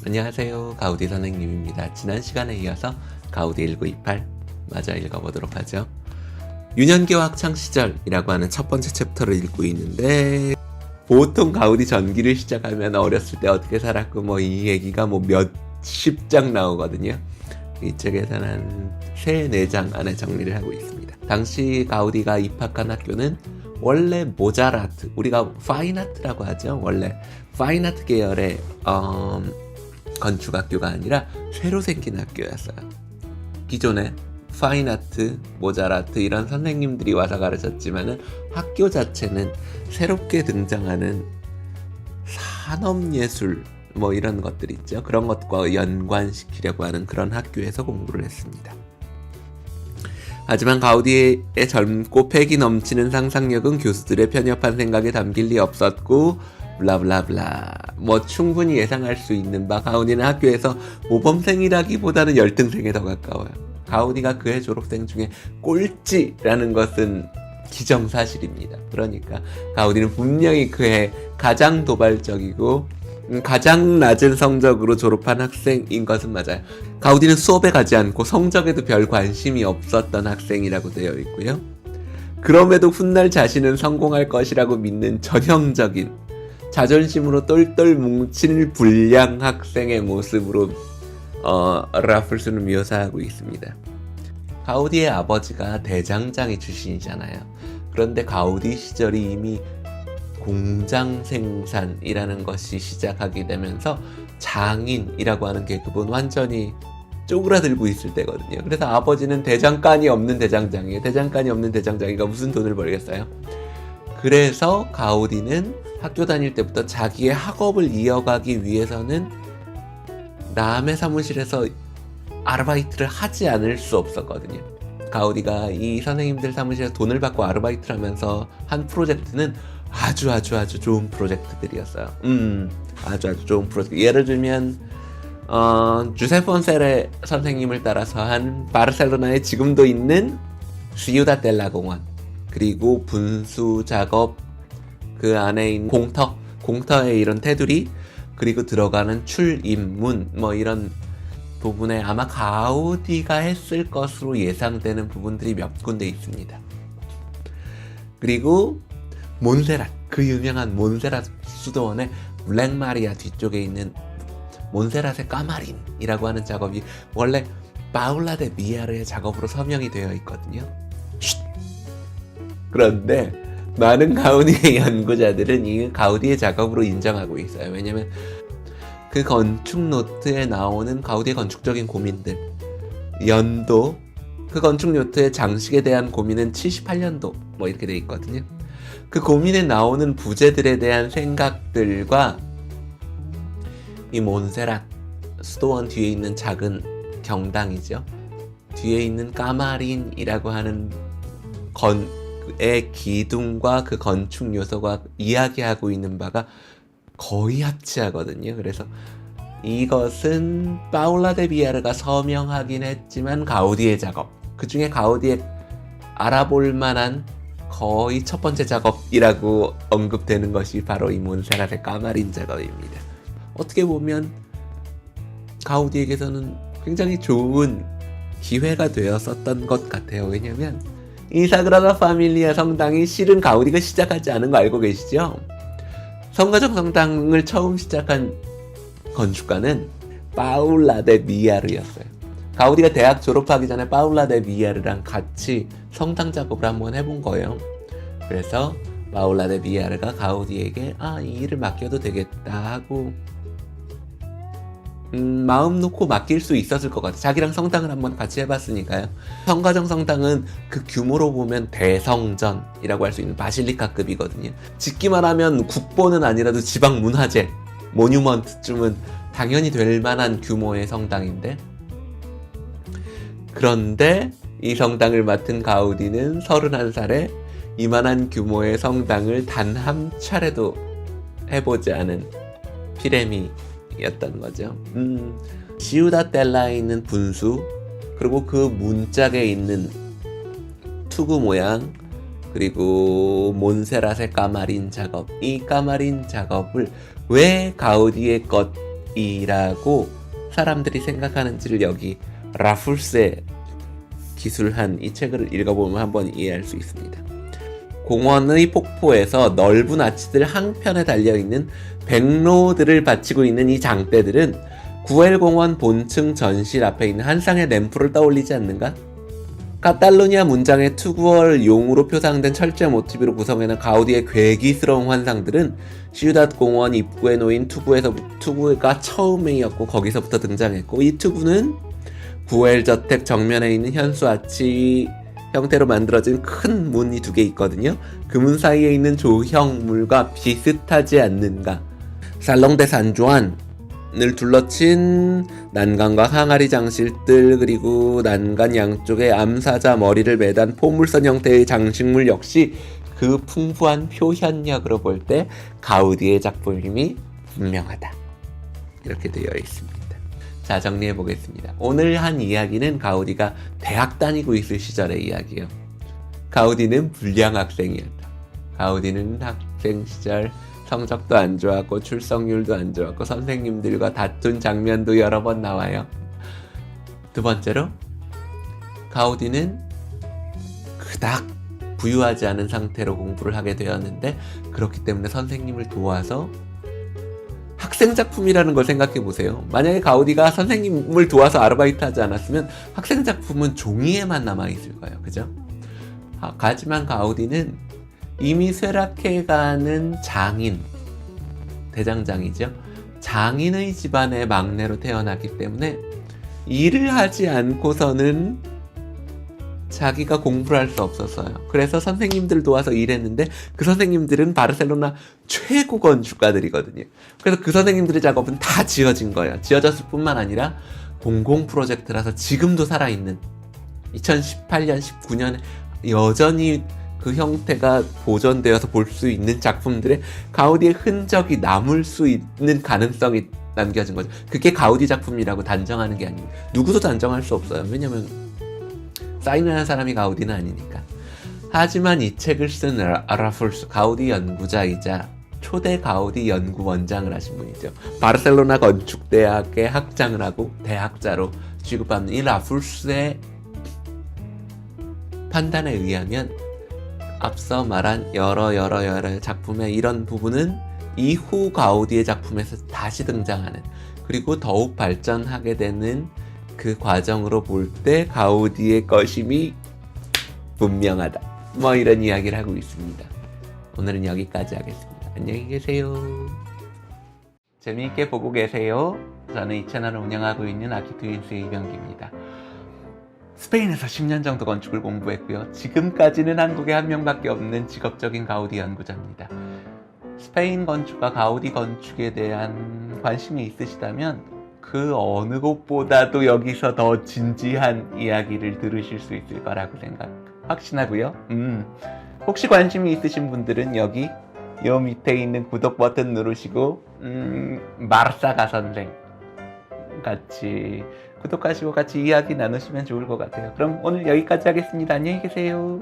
안녕하세요. 가우디 선생님입니다. 지난 시간에 이어서 가우디 1928 마저 읽어보도록 하죠. 유년기와 학창시절이라고 하는 첫 번째 챕터를 읽고 있는데, 보통 가우디 전기를 시작하면 어렸을 때 어떻게 살았고 이 얘기가 몇십 장 나오거든요. 이 책에서는 한 3-4장 안에 정리를 하고 있습니다. 당시 가우디가 입학한 학교는 원래 모자라트, 우리가 파인아트라고 하죠. 원래 파인아트 계열의 건축학교가 아니라 새로 생긴 학교였어요. 기존에 파인아트, 모자라트 이런 선생님들이 와서 가르쳤지만은 학교 자체는 새롭게 등장하는 산업예술 이런 것들 있죠. 그런 것과 연관시키려고 하는 그런 학교에서 공부를 했습니다. 하지만 가우디의 젊고 패기 넘치는 상상력은 교수들의 편협한 생각에 담길 리 없었고 블라블라블라 충분히 예상할 수 있는 바 가우디는 학교에서 모범생이라기보다는 열등생에 더 가까워요. 가우디가 그의 졸업생 중에 꼴찌라는 것은 기정사실입니다. 그러니까 가우디는 분명히 그의 가장 도발적이고 가장 낮은 성적으로 졸업한 학생인 것은 맞아요. 가우디는 수업에 가지 않고 성적에도 별 관심이 없었던 학생이라고 되어 있고요. 그럼에도 훗날 자신은 성공할 것이라고 믿는 전형적인 자존심으로 똘똘 뭉친 불량 학생의 모습으로 라플스는 묘사하고 있습니다. 가우디의 아버지가 대장장이 출신이잖아요. 그런데 가우디 시절이 이미 공장 생산이라는 것이 시작하게 되면서 장인이라고 하는 계급은 완전히 쪼그라들고 있을 때거든요. 그래서 아버지는 대장간이 없는 대장장이에요. 대장간이 없는 대장장이가 무슨 돈을 벌겠어요? 그래서 가우디는 학교 다닐 때부터 자기의 학업을 이어가기 위해서는 남의 사무실에서 아르바이트를 하지 않을 수 없었거든요. 가우디가 이 선생님들 사무실에서 돈을 받고 아르바이트를 하면서 한 프로젝트는 아주 좋은 프로젝트들이었어요. 아주 좋은 프로젝트. 예를 들면 주세 폰세레 선생님을 따라서 한 바르셀로나에 지금도 있는 시우다 델라 공원, 그리고 분수 작업, 그 안에 있는 공터의 이런 테두리, 그리고 들어가는 출입문 이런 부분에 아마 가우디가 했을 것으로 예상되는 부분들이 몇 군데 있습니다. 그리고 몬세랏, 그 유명한 몬세랏 수도원의 블랙마리아 뒤쪽에 있는 몬세랏의 까마린이라고 하는 작업이 원래 파울라 데 미아르의 작업으로 서명이 되어 있거든요. 그런데 많은 가우디의 연구자들은 이 가우디의 작업으로 인정하고 있어요. 왜냐면 그 건축 노트에 나오는 가우디의 건축적인 고민들, 연도, 그 건축 노트의 장식에 대한 고민은 78년도 이렇게 돼 있거든요. 그 고민에 나오는 부재들에 대한 생각들과 이 몬세랏 수도원 뒤에 있는 작은 경당이죠. 뒤에 있는 까마린이라고 하는 의 기둥과 그 건축 요소가 이야기하고 있는 바가 거의 합치하거든요. 그래서 이것은 파울라 데 비아르가 서명하긴 했지만 가우디의 작업, 그 중에 가우디의 알아볼 만한 거의 첫 번째 작업이라고 언급되는 것이 바로 이 몬세랏의 까마린 작업입니다. 어떻게 보면 가우디에게서는 굉장히 좋은 기회가 되었었던 것 같아요. 왜냐면 이 사그라다 파밀리아 성당이 실은 가우디가 시작하지 않은 거 알고 계시죠? 성가정 성당을 처음 시작한 건축가는 파울라 데 미아르였어요. 가우디가 대학 졸업하기 전에 파울라 데 미아르랑 같이 성당 작업을 한번 해본 거예요. 그래서 파울라 데 미아르가 가우디에게 이 일을 맡겨도 되겠다 하고 마음 놓고 맡길 수 있었을 것 같아요. 자기랑 성당을 한번 같이 해봤으니까요. 성가정 성당은 그 규모로 보면 대성전이라고 할 수 있는 바실리카급이거든요. 짓기만 하면 국보는 아니라도 지방문화재, 모뉴먼트쯤은 당연히 될 만한 규모의 성당인데, 그런데 이 성당을 맡은 가우디는 31살에 이만한 규모의 성당을 단 한 차례도 해보지 않은 피레미였던 거죠. 시우다 델라에 있는 분수, 그리고 그 문짝에 있는 투구 모양, 그리고 몬세랏의 까마린 작업, 이 까마린 작업을 왜 가우디의 공원이라고 사람들이 생각하는지를 여기 라풀스에 기술한 이 책을 읽어보면 한번 이해할 수 있습니다. 공원의 폭포에서 넓은 아치들 한편에 달려있는 백로들을 받치고 있는 이 장대들은 구엘공원 본층 전실 앞에 있는 한 쌍의 램프를 떠올리지 않는가? 카탈루니아 문장의 투구얼 용으로 표상된 철제 모티브로 구성해낸 가우디의 괴기스러운 환상들은 시우닷 공원 입구에 놓인 투구가 처음이었고 거기서부터 등장했고, 이 투구는 구엘 저택 정면에 있는 현수 아치 형태로 만들어진 큰 문이 2개 있거든요. 그 문 사이에 있는 조형물과 비슷하지 않는가? 살롱 데 산주안을 둘러친 난간과 항아리 장실들, 그리고 난간 양쪽에 암사자 머리를 매단 포물선 형태의 장식물 역시 그 풍부한 표현력으로 볼 때 가우디의 작품임이 분명하다. 이렇게 되어 있습니다. 자, 정리해 보겠습니다. 오늘 한 이야기는 가우디가 대학 다니고 있을 시절의 이야기예요. 가우디는 불량 학생이었다. 가우디는 학생 시절 성적도 안 좋았고 출석률도 안 좋았고 선생님들과 다툰 장면도 여러 번 나와요. 두 번째로, 가우디는 그닥 부유하지 않은 상태로 공부를 하게 되었는데, 그렇기 때문에 선생님을 도와서 학생 작품이라는 걸 생각해 보세요. 만약에 가우디가 선생님을 도와서 아르바이트 하지 않았으면 학생 작품은 종이에만 남아있을 거예요. 그죠? 하지만 가우디는 이미 쇠락해가는 장인, 대장장이죠. 장인의 집안의 막내로 태어났기 때문에 일을 하지 않고서는 자기가 공부를 할 수 없었어요. 그래서 선생님들 도와서 일했는데 그 선생님들은 바르셀로나 최고 건축가들이거든요. 그래서 그 선생님들의 작업은 다 지어진 거예요. 지어졌을 뿐만 아니라 공공 프로젝트라서 지금도 살아있는, 2018년, 19년에 여전히 그 형태가 보존되어서 볼 수 있는 작품들의 가우디의 흔적이 남을 수 있는 가능성이 남겨진 거죠. 그게 가우디 작품이라고 단정하는 게 아닙니다. 누구도 단정할 수 없어요. 왜냐면 사인을 한 사람이 가우디는 아니니까. 하지만 이 책을 쓴 라풀스, 가우디 연구자이자 초대 가우디 연구원장을 하신 분이죠. 바르셀로나 건축대학의 학장을 하고 대학자로 취급받는 이 라풀스의 판단에 의하면 앞서 말한 여러 작품의 이런 부분은 이후 가우디의 작품에서 다시 등장하는, 그리고 더욱 발전하게 되는 그 과정으로 볼 때 가우디의 것임이 분명하다. 뭐 이런 이야기를 하고 있습니다. 오늘은 여기까지 하겠습니다. 안녕히 계세요. 재미있게 보고 계세요. 저는 이 채널을 운영하고 있는 아키트윈스의 이병기입니다. 스페인에서 10년 정도 건축을 공부했고요. 지금까지는 한국에 한 명밖에 없는 직업적인 가우디 연구자입니다. 스페인 건축과 가우디 건축에 대한 관심이 있으시다면 그 어느 곳보다도 여기서 더 진지한 이야기를 들으실 수 있을 거라고 확신하고요. 혹시 관심이 있으신 분들은 여기 요 밑에 있는 구독 버튼 누르시고 마르사가 선생 같이 구독하시고 같이 이야기 나누시면 좋을 것 같아요. 그럼 오늘 여기까지 하겠습니다. 안녕히 계세요.